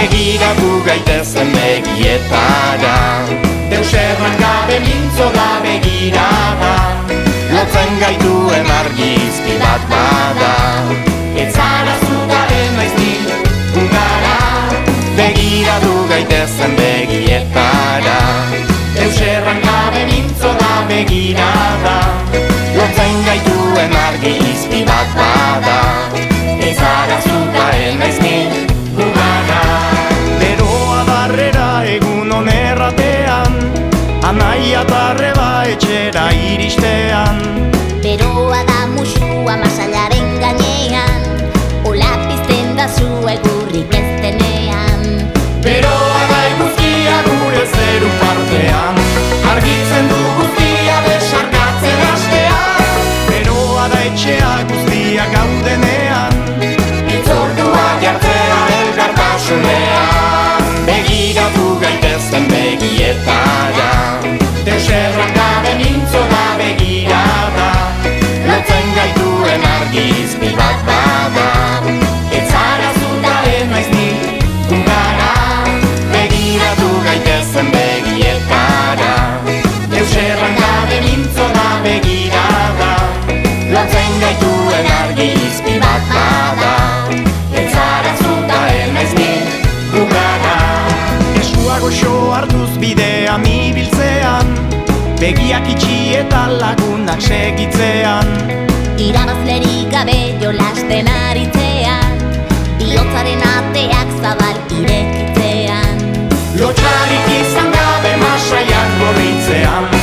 begiratu gaitezen begietara. Deus erran gabe mintzo da begirada, lotzen gaituen argi izpi bat bada. Ez zara zutaren naiz ni gara, begiratu gaitezen begietara. Deus erran gabe mintzo da begirada, lotzen gaituen argi izpi bat bada. Ez zara zutaren naiz ni gara. Beroa darrera egun onerratean, anaia tarreba etxera iristean. Beroa da musua masailaren gainean, ola pizten da zu egurrik ez denean. Beroa da eguzkia gure zeru partean, argitzen du guztia besarkatzen hastean. Beroa da etxea guztia gaudenean, itzordua jartzea elkartasunean. Begiratu gaitezen begietara, Deus erran gabe mintzo da begirada, lotzen gaituen argi izpi bat bada. Ez zara zutaren naiz ni gara, begiratu gaitezen begietara. Deus erran gabe mintzo da begirada, lotzen gaituen argi izpi bat bada. Ez zara zutaren naiz ni gara. Esua goxo hartuz bidean ibiltzean, begiak itxi eta lagunak segitzean. Irabazlerik gabe jolasten aritzean, bihotzaren ateak zabal irekitzean. Lotxarik izan gabe masaiak gorritzean.